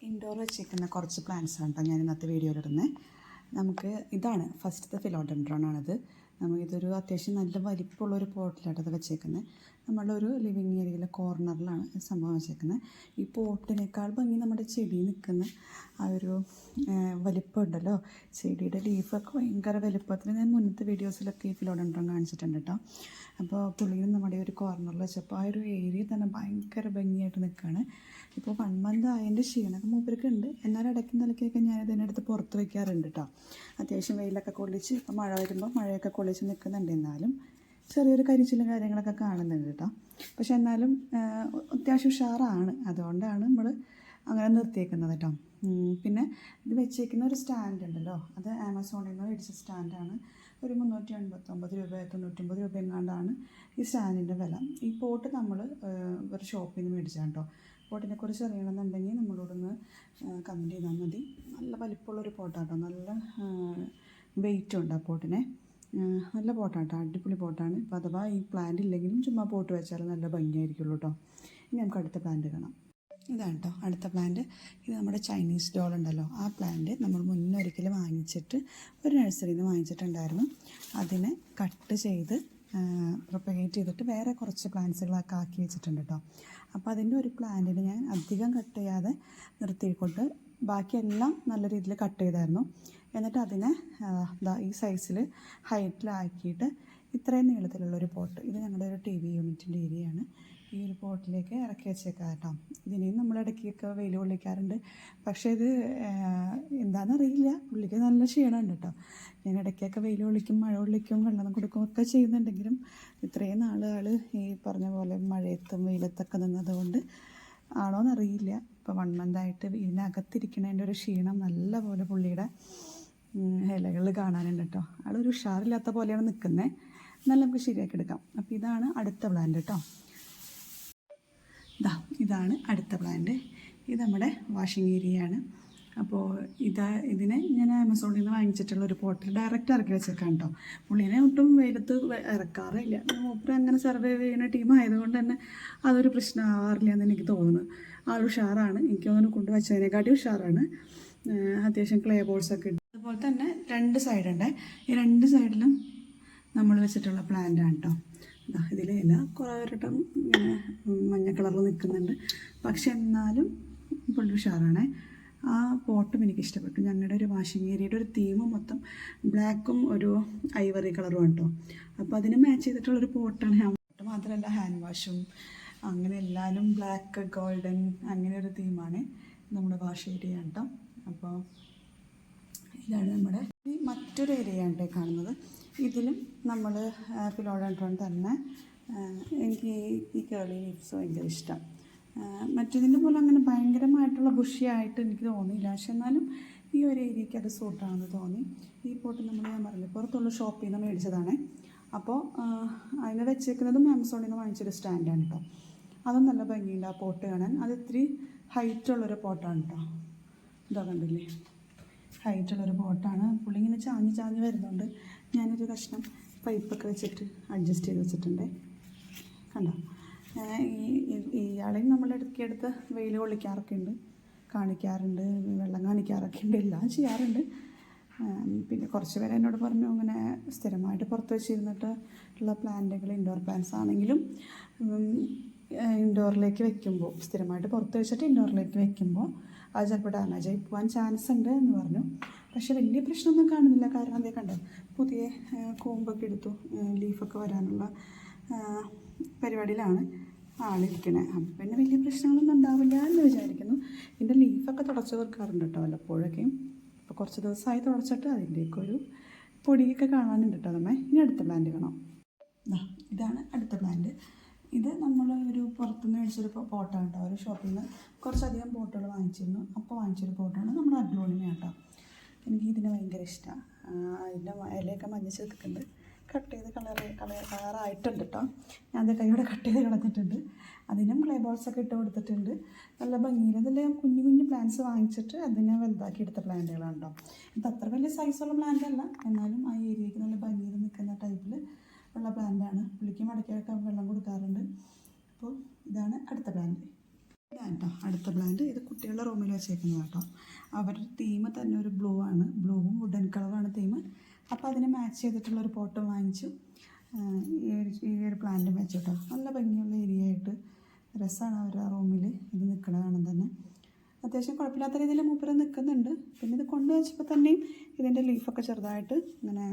Indoor വെച്ചേക്കുന്ന കുറച്ച് plants ആണ് കേട്ടോ ഞാൻ ഇന്നത്തെ വീഡിയോയിലിടുന്നത്. നമുക്ക് ഇതാണ് ഫസ്റ്റത്തെ ഫിലോഡെൻഡ്രോൺ ആണിത്. ഇതൊരു അത്യാവശ്യം നല്ല വലിപ്പമുള്ളൊരു പോട്ടിലായിട്ട് അത് വെച്ചേക്കുന്നത്. നമ്മളുടെ ഒരു ലിവിങ് ഏരിയയിലെ കോർണറിലാണ് സംഭവം വെച്ചേക്കുന്നത്. ഈ പോട്ടിനേക്കാൾ ഭംഗി നമ്മുടെ ചെടി നിൽക്കുന്ന ആ ഒരു വലിപ്പം ഉണ്ടല്ലോ. ചെടിയുടെ ലീഫൊക്കെ ഭയങ്കര വലിപ്പത്തിൽ ഞാൻ മുന്നത്തെ വീഡിയോസിലൊക്കെ ഈ ഫിലോഡെൻഡ്രോൺ കാണിച്ചിട്ടുണ്ട് കേട്ടോ. അപ്പോൾ പുള്ളിയിൽ നമ്മുടെ ഒരു കോർണറിൽ വെച്ചപ്പോൾ ആ ഒരു ഏരിയ തന്നെ ഭയങ്കര ഭംഗിയായിട്ട് നിൽക്കുകയാണ്. ഇപ്പോൾ 1 മന്ത് ആയതിൻ്റെ ക്ഷീണമൊക്കെ മൂപ്പർക്ക് ഉണ്ട്. എന്നാലും ഇടയ്ക്ക് നിലയ്ക്കൊക്കെ ഞാൻ ഇതിനടുത്ത് പുറത്ത് വയ്ക്കാറുണ്ട് കേട്ടോ. അത്യാവശ്യം വെയിലൊക്കെ കൊള്ളിച്ച് ഇപ്പോൾ മഴ വരുമ്പോൾ മഴയൊക്കെ കൊള്ളിച്ച് നിൽക്കുന്നുണ്ട്. എന്നാലും ചെറിയൊരു കരിച്ചിലും കാര്യങ്ങളൊക്കെ കാണുന്നുണ്ട് കേട്ടോ. പക്ഷെ എന്നാലും അത്യാവശ്യം ഉഷാറാണ്. അതുകൊണ്ടാണ് നമ്മൾ അങ്ങനെ നിർത്തിയേക്കുന്നത് കേട്ടോ. പിന്നെ ഇത് വെച്ചേക്കുന്ന ഒരു സ്റ്റാൻഡ് ഉണ്ടല്ലോ, അത് ആമസോണിൽ നിന്ന് മേടിച്ച സ്റ്റാൻഡാണ്. ഒരു 389 രൂപ 99 രൂപ എങ്ങാണ്ടാണ് ഈ സ്റ്റാൻഡിൻ്റെ വില. ഈ പോട്ട് നമ്മൾ ഒരു ഷോപ്പിൽ നിന്ന് മേടിച്ചാണ് കേട്ടോ. പോട്ടിനെ കുറിച്ച് അറിയണമെന്നുണ്ടെങ്കിൽ നമ്മളോടൊന്ന് കമൻറ്റ് ചെയ്താൽ മതി. നല്ല വലിപ്പമുള്ളൊരു പോട്ടാട്ടോ, നല്ല വെയിറ്റും ഉണ്ട് ആ പോട്ടിനെ. നല്ല പോട്ടാട്ടോ, അടിപൊളി പോട്ടാണ്. ഇപ്പോൾ അഥവാ ഈ പ്ലാന്റ് ഇല്ലെങ്കിലും ചുമ്മാ പോട്ട് വെച്ചാൽ നല്ല ഭംഗിയായിരിക്കുള്ളൂ കേട്ടോ. ഇനി നമുക്ക് അടുത്ത പ്ലാന്റ് കാണാം. ഇതാണ് കേട്ടോ അടുത്ത പ്ലാന്റ്. ഇത് നമ്മുടെ ചൈനീസ് ഡോൾ ഉണ്ടല്ലോ, ആ പ്ലാന്റ് നമ്മൾ മുന്നേ ഒരിക്കലും വാങ്ങിച്ചിട്ട് ഒരു നഴ്സറിയിൽ നിന്ന് വാങ്ങിച്ചിട്ടുണ്ടായിരുന്നു. അതിനെ കട്ട് ചെയ്ത് പ്രൊപ്പഗേറ്റ് ചെയ്തിട്ട് വേറെ കുറച്ച് പ്ലാന്റ്സുകളൊക്കെ ആക്കി വെച്ചിട്ടുണ്ട് കേട്ടോ. അപ്പോൾ അതിൻ്റെ ഒരു പ്ലാന്റിന് ഞാൻ അധികം കട്ട് ചെയ്യാതെ നിർത്തിക്കൊണ്ട് ബാക്കിയെല്ലാം നല്ല രീതിയിൽ കട്ട് ചെയ്തായിരുന്നു. എന്നിട്ട് അതിനെ ഈ സൈസിൽ ഹൈറ്റിലാക്കിയിട്ട് ഇത്രയും നീളത്തിലുള്ളൊരു പോട്ട്, ഇത് ഞങ്ങളുടെ ഒരു TV യൂണിറ്റിൻ്റെ ഏരിയയാണ്, ഈ ഒരു പോട്ടിലേക്ക് ഇറക്കി വെച്ചേക്കാം കേട്ടോ. ഇതിനെയും നമ്മൾ ഇടയ്ക്കൊക്കെ വെയിൽ കൊള്ളിക്കാറുണ്ട്. പക്ഷേ ഇത് എന്താണെന്നറിയില്ല, പുള്ളിക്ക് നല്ല ക്ഷീണമുണ്ട് കേട്ടോ. ഞാൻ ഇടയ്ക്കൊക്കെ വെയിൽ കൊള്ളിക്കും, മഴ കൊള്ളിക്കും, വെള്ളം കൊടുക്കും ഒക്കെ ചെയ്യുന്നുണ്ടെങ്കിലും ഇത്രയും നാളുകൾ ഈ പറഞ്ഞ പോലെ മഴയത്തും വെയിലത്തൊക്കെ നിന്നതുകൊണ്ട് ആണോയെന്നറിയില്ല, ഇപ്പോൾ 1 മന്തായിട്ട് ഇതിനകത്തിരിക്കണതിൻ്റെ ഒരു ക്ഷീണം നല്ല പോലെ പുള്ളിയുടെ ഇലകളിൽ കാണാനുണ്ട് കേട്ടോ. ആളൊരു ഉഷാറില്ലാത്ത പോലെയാണ് നിൽക്കുന്നത്. എന്നാലും നമുക്ക് ശരിയാക്കി എടുക്കാം. അപ്പോൾ ഇതാണ് അടുത്ത പ്ലാന്റ് കേട്ടോ. ഇതാണ് അടുത്ത പ്ലാന്റ്. ഇത് നമ്മുടെ വാഷിംഗ് ഏരിയയാണ്. അപ്പോൾ ഇതിനെ ഞാൻ ആമസോണിൽ നിന്ന് വാങ്ങിച്ചിട്ടുള്ള ഒരു പോട്ടിൽ ഡയറക്റ്റ് ഇറക്കി വെച്ചേക്കാം കേട്ടോ. പുള്ളിനെ ഒട്ടും വെയിലത്ത് ഇറക്കാറില്ല. മൂപ്പര് അങ്ങനെ സർവൈവ് ചെയ്യുന്ന ടീം ആയതുകൊണ്ട് തന്നെ അതൊരു പ്രശ്നമാവാറില്ല എന്ന് എനിക്ക് തോന്നുന്നു. ആൾ ഉഷാറാണ്. എനിക്ക് തോന്നുന്നു കൊണ്ടുവച്ചതിനെക്കാട്ടി ഉഷാറാണ്. അത്യാവശ്യം ക്ലേ ബോൾസൊക്കെ ഉണ്ട്. അതുപോലെ തന്നെ 2 സൈഡുണ്ട്. ഈ 2 സൈഡിലും നമ്മൾ വെച്ചിട്ടുള്ള പ്ലാന്റാണ് കേട്ടോ. ഇതിലെ ഇല കുറേ വരട്ടം ഇങ്ങനെ മഞ്ഞ കളറിൽ നിൽക്കുന്നുണ്ട്. പക്ഷെ എന്നാലും പുള്ളി ഉഷാറാണ്. ആ പോട്ടും എനിക്കിഷ്ടപ്പെട്ടു. ഞങ്ങളുടെ ഒരു വാഷിംഗ് ഏരിയയുടെ ഒരു തീം മൊത്തം ബ്ലാക്കും ഒരു ഐവറി കളറും കേട്ടോ. അപ്പോൾ അതിന് മാച്ച് ചെയ്തിട്ടുള്ളൊരു പോട്ടാണ്. മാത്രമല്ല ഹാൻഡ് വാഷും അങ്ങനെ എല്ലാവരും ബ്ലാക്ക് ഗോൾഡൻ അങ്ങനെ ഒരു തീമാണ് നമ്മുടെ വാഷ് ഏരിയ കേട്ടോ. അപ്പോൾ ഇതാണ് നമ്മുടെ മറ്റൊരു ഏരിയയാണ് കാണുന്നത്. ഇതിലും നമ്മൾ ഫിലോഡെൻഡ്രോൺ തന്നെ. എനിക്ക് ഈ കേളി ലീവ്സ് ഭയങ്കര ഇഷ്ടം. മറ്റേതിൻ്റെ പോലെ അങ്ങനെ ഭയങ്കരമായിട്ടുള്ള ബുഷിയായിട്ട് എനിക്ക് തോന്നിയില്ല. പക്ഷെ എന്നാലും ഈ ഒരു ഏരിയയ്ക്ക് അത് സൂട്ടാണെന്ന് തോന്നി. ഈ പോട്ട് ഞാൻ പറഞ്ഞില്ല പുറത്തുള്ള ഷോപ്പിൽ നിന്ന് മേടിച്ചതാണ്. അപ്പോൾ അതിനെ വെച്ചേക്കുന്നതും ആമസോണിൽ നിന്ന് വാങ്ങിച്ചൊരു സ്റ്റാൻഡാണ് കേട്ടോ. അതും നല്ല ഭംഗിയുണ്ട് ആ പോട്ട് കാണാൻ. അത് ഇത്തിരി ഹൈറ്റുള്ളൊരു പോട്ടാണ് കേട്ടോ. ഇതാ കണ്ടില്ലേ, ഹൈറ്റുള്ളൊരു പോട്ടാണ്. പുള്ളി ഇങ്ങനെ ചാഞ്ഞ് വരുന്നുണ്ട്. ഞാനൊരു കഷ്ണം പൈപ്പൊക്കെ വെച്ചിട്ട് അഡ്ജസ്റ്റ് ചെയ്ത് വെച്ചിട്ടുണ്ട് കണ്ടോ. ഇയാളെയും നമ്മൾ ഇടയ്ക്കെടുത്ത് വെയിൽ കൊള്ളിക്കാറൊക്കെ ഉണ്ട്, കാണിക്കാറുണ്ട്, വെള്ളം കാണിക്കാറൊക്കെ ഉണ്ട്, എല്ലാം ചെയ്യാറുണ്ട്. പിന്നെ കുറച്ച് പേര് എന്നോട് പറഞ്ഞു അങ്ങനെ സ്ഥിരമായിട്ട് പുറത്ത് വെച്ചിരുന്നിട്ട് ഉള്ള പ്ലാന്റുകൾ ഇൻഡോർ പ്ലാന്റ്സ് ആണെങ്കിലും ഇൻഡോറിലേക്ക് വെക്കുമ്പോൾ സ്ഥിരമായിട്ട് പുറത്ത് വെച്ചിട്ട് ഇൻഡോറിലേക്ക് വെക്കുമ്പോൾ അത് ചിലപ്പോൾ ഡാമേജ് ആയി പോകാൻ ചാൻസ് ഉണ്ട് എന്ന് പറഞ്ഞു. പക്ഷെ വലിയ പ്രശ്നമൊന്നും കാണുന്നില്ല. കാരണം അതേ കണ്ടോ, പുതിയ കൂമ്പൊക്കെ എടുത്തു, ലീഫൊക്കെ വരാനുള്ള പരിപാടിയിലാണ് ആളിരിക്കണത്. അപ്പം പിന്നെ വലിയ പ്രശ്നങ്ങളൊന്നും ഉണ്ടാവില്ല എന്ന് വിചാരിക്കുന്നു. ഇതിൻ്റെ ലീഫൊക്കെ തുടച്ച് വെക്കാറുണ്ട് കേട്ടോ വല്ലപ്പോഴൊക്കെയും. ഇപ്പോൾ കുറച്ച് ദിവസമായി തുടച്ചിട്ട് അതിൻ്റെയൊക്കെ ഒരു പൊടിയൊക്കെ കാണാനുണ്ട് കേട്ടോ. നമ്മെ ഇനി അടുത്ത പ്ലാന്റ് കാണാം. ഇതാണ് അടുത്ത പ്ലാന്റ്. ഇത് നമ്മൾ ഒരു പുറത്തുനിന്ന് മേടിച്ചൊരു പോട്ടാണ് കേട്ടോ. ഒരു ഷോപ്പിൽ നിന്ന് കുറച്ചധികം പോട്ടുകൾ വാങ്ങിച്ചിരുന്നു. അപ്പോൾ വാങ്ങിച്ചൊരു പോട്ടാണ് നമ്മുടെ അഗ്ലോണിമ കേട്ടോ. എനിക്ക് ഇതിനെ ഭയങ്കര ഇഷ്ടമാണ്. അതിൻ്റെ ഇലയൊക്കെ മഞ്ഞച്ച് നിൽക്കുന്നുണ്ട്. കട്ട് ചെയ്ത് കളറായിട്ടുണ്ട് കേട്ടോ. ഞാൻ അത് കൈയോടെ കട്ട് ചെയ്ത് കളഞ്ഞിട്ടുണ്ട്. അതിനും ക്ലേ ബോൾസൊക്കെ ഇട്ട് കൊടുത്തിട്ടുണ്ട്. നല്ല ഭംഗിയിൽ ഇതിൽ കുഞ്ഞു പ്ലാന്റ്സ് വാങ്ങിച്ചിട്ട് അതിനെ വലുതാക്കി എടുത്ത പ്ലാന്റുകളാണ് കേട്ടോ. ഇത് അത്ര വലിയ സൈസുള്ള പ്ലാന്റ് അല്ല, എന്നാലും ആ ഏരിയയ്ക്ക് നല്ല ഭംഗിയിൽ നിൽക്കുന്ന ടൈപ്പിൽ ഉള്ള പ്ലാന്റാണ്. പുള്ളിക്ക് മടക്കിയൊക്കെ വെള്ളം കൊടുക്കാറുണ്ട്. അപ്പോൾ ഇതാണ് അടുത്ത പ്ലാന്റ്. കേട്ടോ അടുത്ത പ്ലാന്റ്. ഇത് കുട്ടികളുടെ റൂമിൽ വെച്ചേക്കുന്നത് കേട്ടോ. അവരുടെ തീം തന്നെ ഒരു ബ്ലൂ ആണ്, ബ്ലൂവും വുഡൻ കളറുമാണ് തീം. അപ്പോൾ അതിനെ മാച്ച് ചെയ്തിട്ടുള്ളൊരു പോട്ട് വാങ്ങിച്ചു ഈ ഒരു പ്ലാന്റും വെച്ചു കേട്ടോ. നല്ല ഭംഗിയുള്ള ഏരിയ ആയിട്ട് രസമാണ് അവരുടെ റൂമിൽ ഇത് നിൽക്കണ കാണാൻ തന്നെ. അത്യാവശ്യം കുഴപ്പമില്ലാത്ത രീതിയിൽ മൂപ്പര് നിൽക്കുന്നുണ്ട്. പിന്നെ ഇത് കൊണ്ടുവച്ചപ്പോൾ തന്നെയും ഇതിൻ്റെ ലീഫൊക്കെ ചെറുതായിട്ട് ഇങ്ങനെ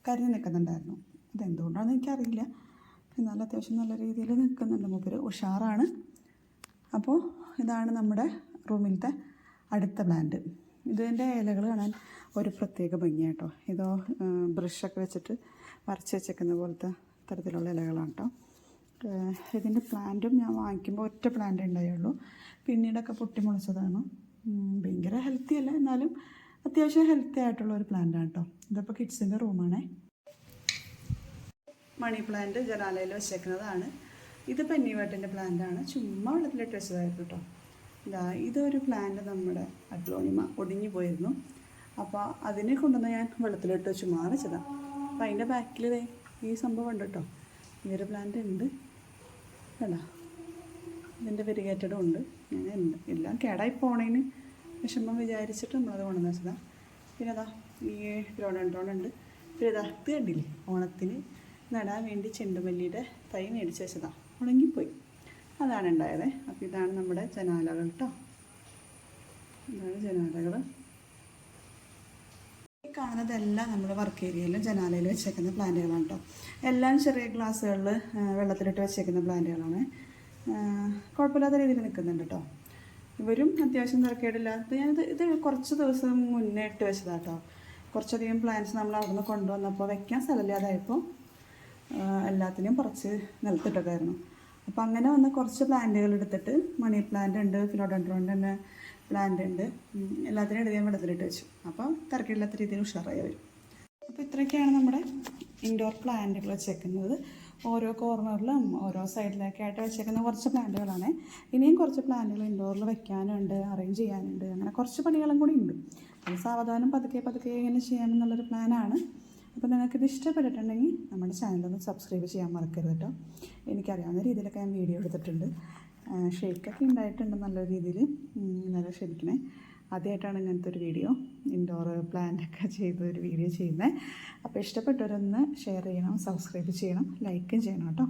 കരിഞ്ഞ് നിൽക്കുന്നുണ്ടായിരുന്നു. ഇതെന്തുകൊണ്ടാണെന്ന് എനിക്കറിയില്ല, എന്നാലും അത്യാവശ്യം നല്ല രീതിയിൽ നിൽക്കുന്നുണ്ട് മൂപ്പര്, ഉഷാറാണ്. അപ്പോൾ ഇതാണ് നമ്മുടെ റൂമിലത്തെ അടുത്ത പ്ലാന്റ്. ഇതിൻ്റെ ഇലകൾ കാണാൻ ഒരു പ്രത്യേക ഭംഗിയാട്ടോ. ഇതോ ബ്രഷൊക്കെ വെച്ചിട്ട് വരച്ച് വെച്ചേക്കുന്ന പോലത്തെ തരത്തിലുള്ള ഇലകളാണ് കേട്ടോ. ഇതിൻ്റെ പ്ലാന്റും ഞാൻ വാങ്ങിക്കുമ്പോൾ ഒറ്റ പ്ലാന്റ് ഉണ്ടായുള്ളൂ, പിന്നീടൊക്കെ പൊട്ടിമുളച്ചതാണ്. ഭയങ്കര ഹെൽത്തി അല്ല, എന്നാലും അത്യാവശ്യം ഹെൽത്തി ആയിട്ടുള്ള ഒരു പ്ലാന്റാണ് കേട്ടോ. ഇതിപ്പോൾ കിഡ്സിൻ്റെ റൂമാണേ. Money plant ജനാലയിൽ വെച്ചേക്കുന്നതാണ്. ഇത് പെന്നിവേട്ടിൻ്റെ പ്ലാന്റാണ്, ചുമ്മാ വെള്ളത്തിലിട്ട് വെച്ചതായിരുന്നു കേട്ടോ. ഇതൊരു പ്ലാന്റ് നമ്മുടെ അഗ്ലോണിമ ഒടിഞ്ഞു പോയിരുന്നു. അപ്പോൾ അതിനെ കൊണ്ടുവന്ന് ഞാൻ വെള്ളത്തിലിട്ട് വെച്ച് മാറിച്ചതാണ്. അപ്പോൾ അതിൻ്റെ ബാക്കിൽ ഈ സംഭവം ഉണ്ട് കേട്ടോ. ഈ ഒരു പ്ലാന്റ് ഉണ്ട് കേട്ടോ. ഇതിൻ്റെ വെരിഗേറ്റഡും ഉണ്ട്. ഞാൻ എല്ലാം കേടായി പോണേന് വിഷമം വിചാരിച്ചിട്ട് നമ്മളത് കൊണ്ടുവന്ന് വെച്ചതാണ്. പിന്നെ അതാ ഈ ഗ്രോഡൻഡ്രോൺ ഉണ്ട്. പിന്നെ ഇത് കണ്ടില്ലേ, ഓണത്തിന് നടാൻ വേണ്ടി ചെണ്ടുമല്ലിയുടെ തൈ മേടിച്ച് വെച്ചതാണ്, ഉണങ്ങിപ്പോയി. അതാണ് ഉണ്ടായത്. അപ്പോൾ ഇതാണ് നമ്മുടെ ജനാലകൾ കേട്ടോ. ഇതാണ് ജനാലകൾ. ഈ കാണുന്നതെല്ലാം നമ്മുടെ വർക്ക് ഏരിയയിലും ജനാലയിൽ വെച്ചേക്കുന്ന പ്ലാന്റുകളാണ് കേട്ടോ. എല്ലാം ചെറിയ ഗ്ലാസ്സുകളിൽ വെള്ളത്തിലിട്ട് വെച്ചേക്കുന്ന പ്ലാന്റുകളാണ്. കുഴപ്പമില്ലാത്ത രീതിയിൽ നിൽക്കുന്നുണ്ട് കേട്ടോ. ഇവരും അത്യാവശ്യം തിരക്കേടില്ലാത്ത. ഇത് കുറച്ച് ദിവസം മുന്നേ ഇട്ട് വെച്ചതാണ് കേട്ടോ. കുറച്ചധികം പ്ലാന്റ്സ് നമ്മൾ അവിടെ നിന്ന് കൊണ്ടുവന്നപ്പോൾ വെക്കാൻ സ്ഥലമില്ലാതായപ്പോൾ എല്ലാത്തിനെയും കുറച്ച് നിലത്തിട്ടതായിരുന്നു. അപ്പോൾ അങ്ങനെ വന്ന് കുറച്ച് പ്ലാന്റുകൾ എടുത്തിട്ട് മണി പ്ലാന്റ് ഉണ്ട്, ഫിലോഡൻഡ്രോണിൻ്റെ തന്നെ പ്ലാന്റ് ഉണ്ട്, എല്ലാത്തിനും ഇടയിൽ വെള്ളത്തിലിട്ട് വെച്ചു. അപ്പോൾ തിരക്കില്ലാത്ത രീതിയിൽ ഉഷാറായി വരും. അപ്പോൾ ഇത്രയൊക്കെയാണ് നമ്മുടെ ഇൻഡോർ പ്ലാന്റുകൾ വെച്ചേക്കുന്നത്. ഓരോ കോർണറിലും ഓരോ സൈഡിലൊക്കെ ആയിട്ട് വെച്ചേക്കുന്ന കുറച്ച് പ്ലാന്റുകളാണ്. ഇനിയും കുറച്ച് പ്ലാന്റുകൾ ഇൻഡോറിൽ വെക്കാനുണ്ട്, അറേഞ്ച് ചെയ്യാനുണ്ട്, അങ്ങനെ കുറച്ച് പണികളും കൂടി ഉണ്ട്. അത് സാവധാനം പതുക്കെ ഇങ്ങനെ ചെയ്യാമെന്നുള്ളൊരു പ്ലാനാണ്. അപ്പോൾ നിങ്ങൾക്കിത് ഇഷ്ടപ്പെട്ടിട്ടുണ്ടെങ്കിൽ നമ്മുടെ ചാനലൊന്ന് സബ്സ്ക്രൈബ് ചെയ്യാൻ മറക്കരുത് കേട്ടോ. എനിക്കറിയാവുന്ന രീതിയിലൊക്കെ ഞാൻ വീഡിയോ എടുത്തിട്ടുണ്ട്. ഷേക്കൊക്കെ ഉണ്ടായിട്ടുണ്ട് നല്ല രീതിയിൽ. നല്ല ക്ഷമിക്കണേ, ആദ്യമായിട്ടാണ് ഇങ്ങനത്തെ ഒരു വീഡിയോ ഇൻഡോർ പ്ലാന്റൊക്കെ ചെയ്തൊരു വീഡിയോ ചെയ്യുന്നത്. അപ്പോൾ ഇഷ്ടപ്പെട്ടവരൊന്ന് ഷെയർ ചെയ്യണം, സബ്സ്ക്രൈബ് ചെയ്യണം, ലൈക്കും ചെയ്യണം കേട്ടോ.